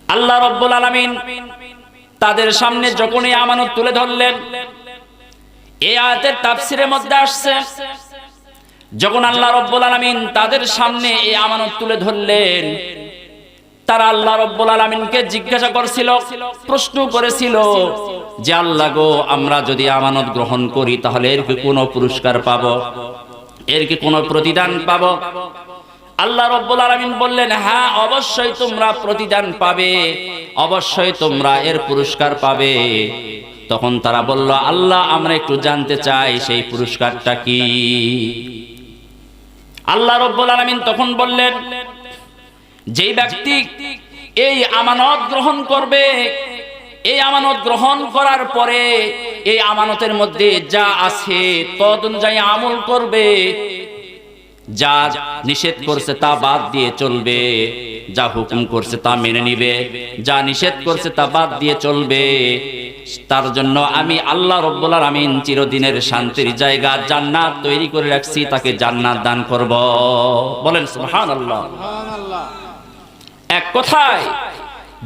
আল্লাহ রাব্বুল আলামিন তাদের সামনে যখন এই আমানত তুলে ধরলেন, এই আয়াতের তাফসীরের মধ্যে আসছে, যখন আল্লাহ রাব্বুল আলামিন তাদের সামনে এই আমানত তুলে ধরলেন, তারা আল্লাহ রাব্বুল আলামিনকে জিজ্ঞাসা করেছিল, প্রশ্ন করেছিল যে আল্লাহ গো, আমরা যদি আমানত গ্রহণ করি তাহলে এর কি কোনো পুরস্কার পাবো, এর কি কোনো প্রতিদান পাবো? আল্লাহ রাব্বুল আলামিন বললেন, হ্যাঁ অবশ্যই তোমরা প্রতিদান পাবে, অবশ্যই তোমরা এর পুরস্কার পাবে। তখন তারা বলল, আল্লাহ আমরা একটু জানতে চাই সেই পুরস্কারটা কি। আল্লাহ রাব্বুল আলামিন তখন বললেন, যেই ব্যক্তি এই আমানত গ্রহণ করবে, এই আমানত গ্রহণ করার পরে এই আমানতের মধ্যে যা আছে তদ অনুযায়ী আমল করবে, যা নিষেধ করছে তা বাদ দিয়ে চলবে, যা হুকুম করছে তা মেনে নিবে, যা নিষেধ করছে তা বাদ দিয়ে চলবে, তার জন্য আমি আল্লাহ রাব্বুল আলামিন চিরদিনের শান্তির জায়গা জান্নাত তৈরি করে রাখছি, তাকে জান্নাত দান করব। বলেন সুবহানাল্লাহ। এক কথায়,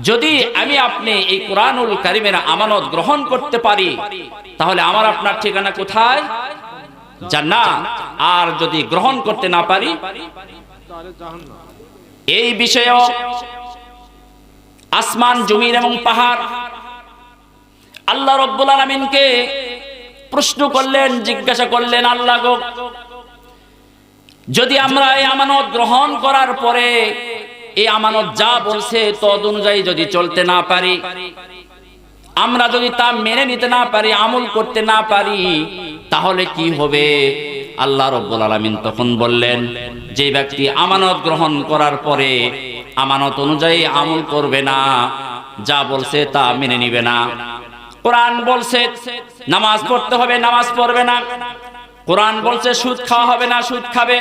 যদি আমি আপনি এই কোরআনুল কারীমের আমানত গ্রহণ করতে পারি তাহলে আমার আপনার ঠিকানা কোথায়? জান্নাত। আর যদি গ্রহণ করতে না পারি তাহলে জাহান্নাম। এই বিষয়ে আসমান, জমিন এবং পাহাড় আল্লাহ রাব্বুল আলামিনকে প্রশ্ন করলেন, জিজ্ঞাসা করলেন, আল্লাহ গো, যদি আমরা এই আমানত গ্রহণ করার পরে এই আমানত যা বলছে তদ অনুযায়ী যদি চলতে না পারি, আমরা যদি তা মেনে নিতে না পারি, আমল করতে না পারি, তাহলে কি হবে? আল্লাহ রাব্বুল আলামিন তখন বললেন, যে ব্যক্তি আমানত গ্রহণ করার পরে আমানত অনুযায়ী আমল করবে না, যা বলছে তা মেনে নিবে না, কোরআন বলছে নামাজ পড়তে হবে, নামাজ পড়বে না, কোরআন বলছে সুদ খাওয়া হবে না, সুদ খাবে,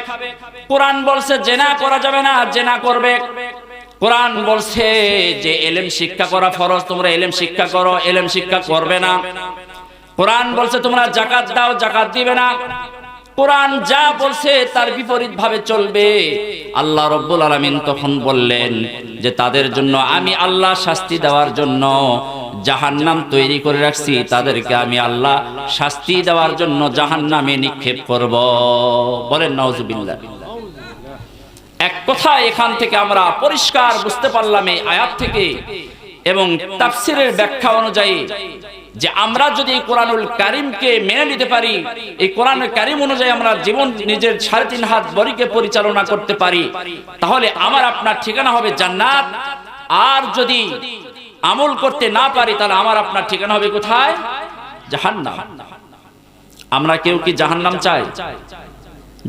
কোরআন বলছে জেনা করা যাবে না, জেনা করবে, কোরআন বলছে যে ইলম শিক্ষা করা ফরজ, তোমরা ইলম শিক্ষা করো, ইলম শিক্ষা করবে না, কোরআন বলছে তোমরা যাকাত দাও, যাকাত দিবে না, কোরআন যা বলছে তার বিপরীত ভাবে চলবে। আল্লাহ রাব্বুল আলামিন তখন বললেন যে তাদের জন্য আমি আল্লাহ শাস্তি দেওয়ার জন্য জাহান্নাম তৈরি করে রাখছি, তাদেরকে আমি আল্লাহ শাস্তি দেওয়ার জন্য জাহান্নামে নিক্ষেপ করব। বলেন নাউজুবিল্লাহ। এক কথা, এখান থেকে আমরা পরিষ্কার বুঝতে পারলাম এই আয়াত থেকে এবং তাফসীরের ব্যাখ্যা অনুযায়ী যে আমরা যদি কোরআনুল কারীমকে মেনে নিতে পারি, এই কোরআনুল কারীম অনুযায়ী আমরা জীবন নিজের 3.5 হাত বড়িকে পরিচালনা করতে পারি, তাহলে আমার আপনার ঠিকানা হবে জান্নাত। আর যদি আমল করতে না পারি তাহলে আমার আপনার ঠিকানা হবে কোথায়? জাহান্নাম। আমরা কেউ কি জাহান্নাম চাই?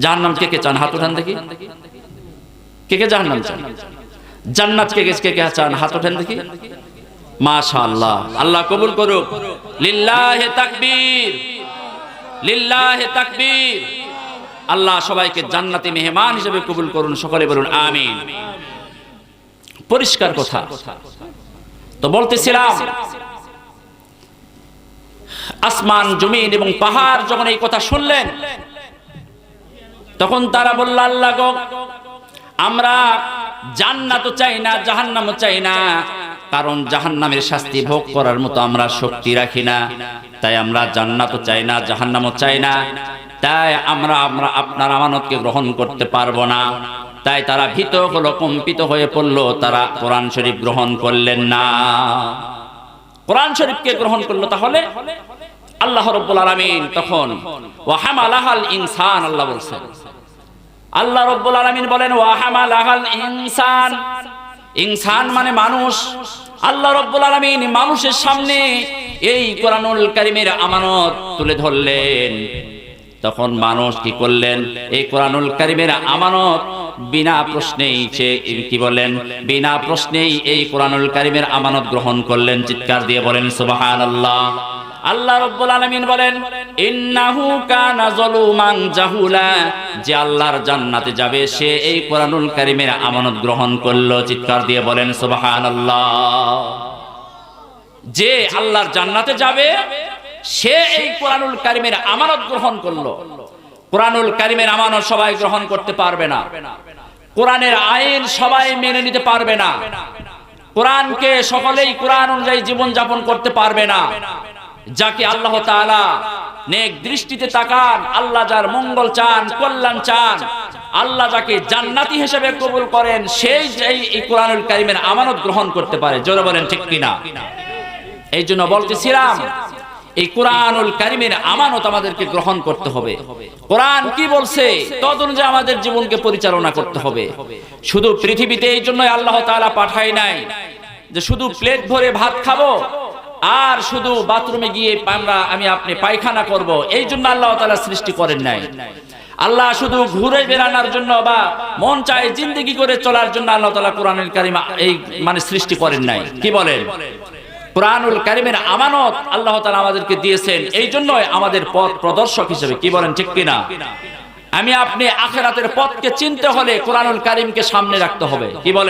জাহান্নাম কে কে চান? হাত উঠান দেখি। কে কে জাহান্নাম চান? জান্নাত কে কে চান? হাত উঠান দেখি। মাশাআল্লাহ, আল্লাহ কবুল করুক। লিল্লাহি তাকবীর, লিল্লাহি তাকবীর। আল্লাহ সবাইকে জান্নাতি মেহমান হিসেবে কবুল করুন, সকলে বলুন আমিন। পরিষ্কার কথা। তো বলতেছিলাম, আসমান, জমিন এবং পাহাড় যখন এই কথা শুনলেন তখন তারা বলল, আল্লাহ গো, আমরা জান্নাতও চাই না, জাহান্নামও চাই না, কারণ জাহান্নামের শাস্তি ভোগ করার মতো আমরা শক্তি রাখি না, তাই আমরা জান্নাতও চাই না, জাহান্নামও চাই না, তাই আমরা আপনার আমানতকে গ্রহণ করতে পারবো না। তাই তারা ভীত হলো, কম্পিত হয়ে পড়লো, তারা কোরআন শরীফ গ্রহণ করলেন না। কোরআন শরীফকে গ্রহণ করলো, তাহলে আল্লাহ রাব্বুল আলামিন তখন ওয়া হামালাহাল ইনসান, আল্লাহ বলছেন, আল্লাহ রাব্বুল আলামিন বলেন ওয়া হামালাহাল ইনসান, ইনসান মানে মানুষ। আল্লাহ রাব্বুল আলামিন মানুষের সামনে এই কোরআনুল কারীমের আমানত তুলে ধরলেন। তখন মানুষ কি করলেন? এই কোরআনুল কারীমের আমানত বিনা প্রশ্নেই কি বলেন, বিনা প্রশ্নেই এই কোরআনুল কারীমের আমানত গ্রহণ করলেন। চিৎকার দিয়ে বলেন সুবহানাল্লাহ। আল্লাহ রাব্বুল আলামিন বলেন ইন্নাহু কানা যালুমান জাহুলা, যে আল্লাহর জান্নাতে যাবে সে এই কোরআনুল কারীমের আমানত গ্রহণ করলো। চিৎকার দিয়ে বলেন সুবহানাল্লাহ। যে আল্লাহর জান্নাতে যাবে সে এই কোরআনুল কারীমের আমানত গ্রহণ করলো। কোরআনুল কারীমের আমানত সবাই গ্রহণ করতে পারবে না, কোরআনের আইন সবাই মেনে নিতে পারবে না, কোরআনকে সকলেই কোরআন অনুযায়ী জীবন যাপন করতে পারবে না। যাকে আল্লাহ তাআলা নেক দৃষ্টিতে তাকান, আল্লাহ যার মঙ্গল চান, কল্যাণ চান, আল্লাহ যাকে জান্নাতি হিসেবে কবুল করেন, সেই এই কোরআনুল কারীমের আমানত গ্রহণ করতে পারে। জোরে বলেন ঠিক কিনা? এই জন্য বলতেছিলাম এই কোরআনুল কারীমের আমানত আমাদেরকে গ্রহণ করতে হবে। কোরআন কি বলছে তদনুযায়ী আমাদের জীবনকে পরিচালনা করতে হবে। শুধু পৃথিবীতে এই জন্যই আল্লাহ তাআলা পাঠায় নাই যে শুধু প্লেট ভরে ভাত খাবো আর শুধু বাথরুমে গিয়ে আমি আপনি পায়খানা করব, এই জন্য আল্লাহ তাআলা সৃষ্টি করেন নাই। আল্লাহ শুধু ঘুরে বেড়ানোর জন্য বা মন চায় জিন্দেগি করে চলার জন্য আল্লাহ তাআলা কোরআনুল কারীম এই সৃষ্টি করেন নাই। কি বলেন? কোরআনুল কারীমের আমানত আল্লাহ তাআলা আমাদেরকে দিয়েছেন এই জন্যই আমাদের পথ প্রদর্শক হিসেবে। কি বলেন ঠিক কিনা? আমি আপনি আখিরাতের পথকে চিনতে হলে কোরআনুল কারীমকে সামনে রাখতে হবে। কি বলেন?